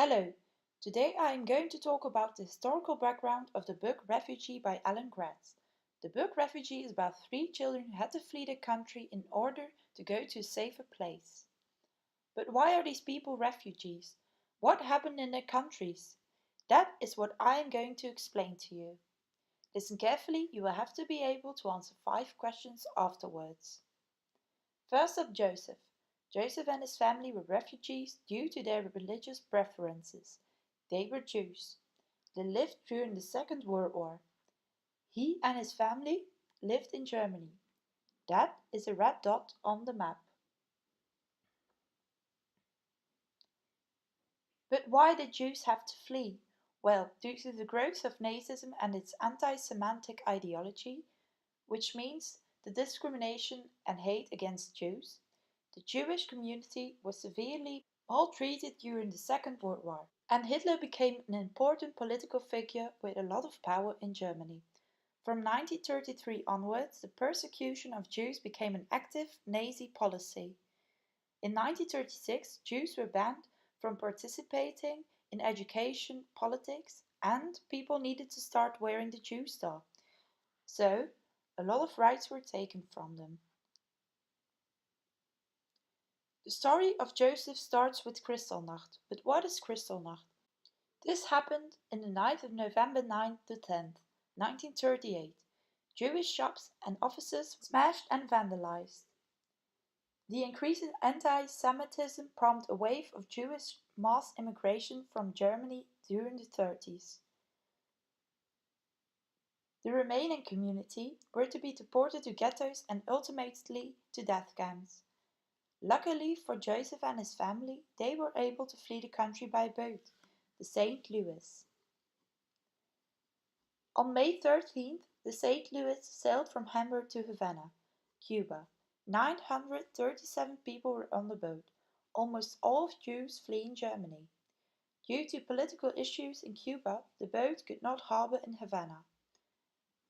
Hello, today I am going to talk about the historical background of the book Refugee by Alan Gratz. The book Refugee is about three children who had to flee their country in order to go to a safer place. But why are these people refugees? What happened in their countries? That is what I am going to explain to you. Listen carefully, you will have to be able to answer 5 questions afterwards. First up, Joseph. Joseph and his family were refugees due to their religious preferences. They were Jews. They lived during the Second World War. He and his family lived in Germany. That is a red dot on the map. But why did Jews have to flee? Well, due to the growth of Nazism and its anti-Semitic ideology, which means the discrimination and hate against Jews, the Jewish community was severely maltreated during the Second World War, and Hitler became an important political figure with a lot of power in Germany. From 1933 onwards, the persecution of Jews became an active Nazi policy. In 1936, Jews were banned from participating in education, politics, and people needed to start wearing the Jew star. So, a lot of rights were taken from them. The story of Joseph starts with Kristallnacht, but what is Kristallnacht? This happened in the night of November 9th to 10th, 1938. Jewish shops and offices were smashed and vandalized. The increasing anti-Semitism prompted a wave of Jewish mass immigration from Germany during the 30s. The remaining community were to be deported to ghettos and ultimately to death camps. Luckily for Joseph and his family, they were able to flee the country by boat, the St. Louis. On May 13th, the St. Louis sailed from Hamburg to Havana, Cuba. 937 people were on the boat, almost all of Jews fleeing Germany. Due to political issues in Cuba, the boat could not harbor in Havana.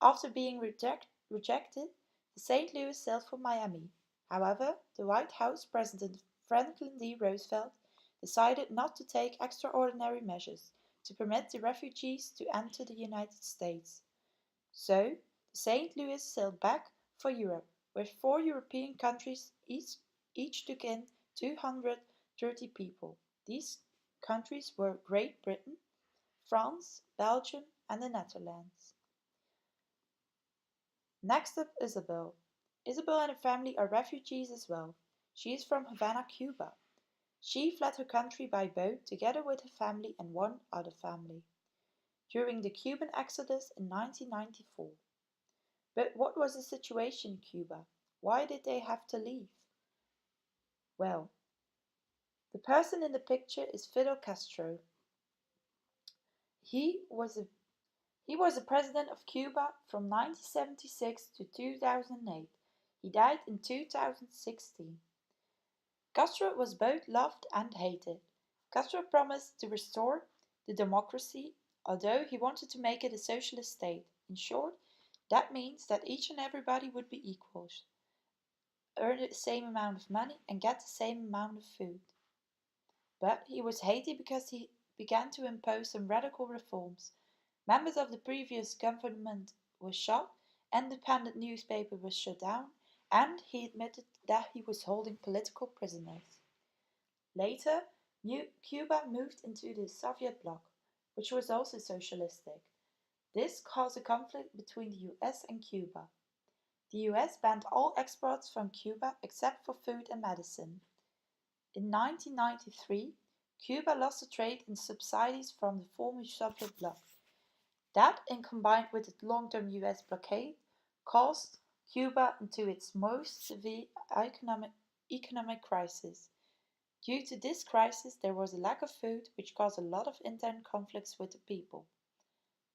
After being rejected, the St. Louis sailed for Miami. However, the White House President Franklin D. Roosevelt decided not to take extraordinary measures to permit the refugees to enter the United States. So, the St. Louis sailed back for Europe, where 4 European countries each took in 230 people. These countries were Great Britain, France, Belgium, and the Netherlands. Next up, Isabel. Isabel and her family are refugees as well. She is from Havana, Cuba. She fled her country by boat together with her family and one other family during the Cuban exodus in 1994. But what was the situation in Cuba? Why did they have to leave? Well, the person in the picture is Fidel Castro. He was the president of Cuba from 1976 to 2008. He died in 2016. Castro was both loved and hated. Castro promised to restore the democracy, although he wanted to make it a socialist state. In short, that means that each and everybody would be equals, earn the same amount of money and get the same amount of food. But he was hated because he began to impose some radical reforms. Members of the previous government were shot, independent newspaper was shut down, and he admitted that he was holding political prisoners. Later, Cuba moved into the Soviet bloc, which was also socialistic. This caused a conflict between the US and Cuba. The US banned all exports from Cuba except for food and medicine. In 1993, Cuba lost the trade and subsidies from the former Soviet bloc. That, in combined with the long-term US blockade, caused Cuba into its most severe economic crisis. Due to this crisis, there was a lack of food, which caused a lot of internal conflicts with the people.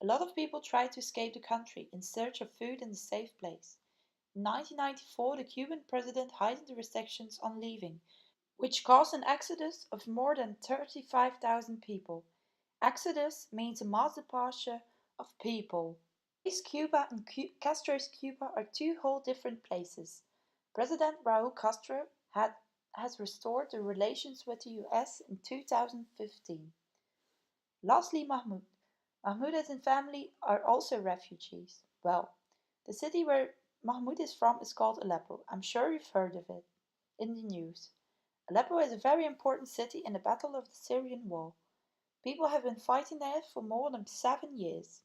A lot of people tried to escape the country in search of food and a safe place. In 1994, the Cuban president heightened the restrictions on leaving, which caused an exodus of more than 35,000 people. Exodus means a mass departure of people. Today's Cuba and Castro's Cuba are two whole different places. President Raúl Castro has restored the relations with the US in 2015. Lastly, Mahmud. Mahmud and his family are also refugees. Well, the city where Mahmud is from is called Aleppo. I'm sure you've heard of it in the news. Aleppo is a very important city in the Battle of the Syrian Wall. People have been fighting there for more than 7 years.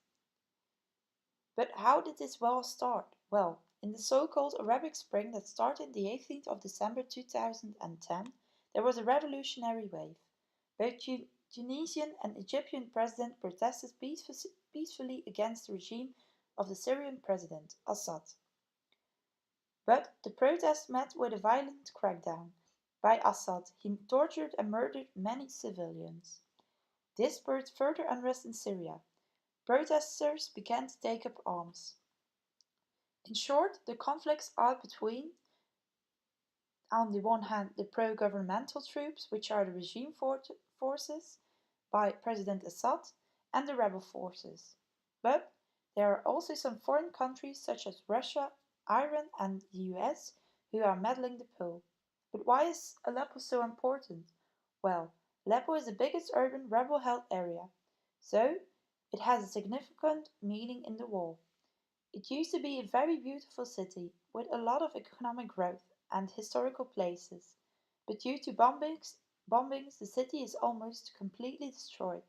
But how did this war start? Well, in the so-called Arabic Spring that started the 18th of December 2010, there was a revolutionary wave. Both Tunisian and Egyptian presidents protested peacefully against the regime of the Syrian president, Assad. But the protests met with a violent crackdown by Assad. He tortured and murdered many civilians. This spurred further unrest in Syria. Protesters began to take up arms. In short, the conflicts are between, on the one hand, the pro-governmental troops, which are the regime forces by President Assad, and the rebel forces. But there are also some foreign countries such as Russia, Iran, and the US who are meddling the pool. But why is Aleppo so important? Well, Aleppo is the biggest urban rebel-held area, so it has a significant meaning in the war. It used to be a very beautiful city with a lot of economic growth and historical places, but due to bombings the city is almost completely destroyed.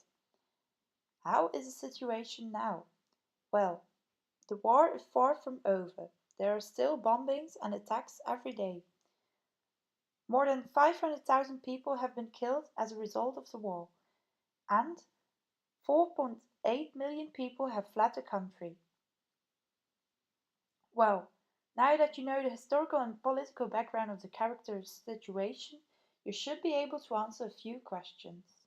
How is the situation now? Well, the war is far from over. There are still bombings and attacks every day. More than 500,000 people have been killed as a result of the war, and 4.8 million people have fled the country. Well, now that you know the historical and political background of the character's situation, you should be able to answer a few questions.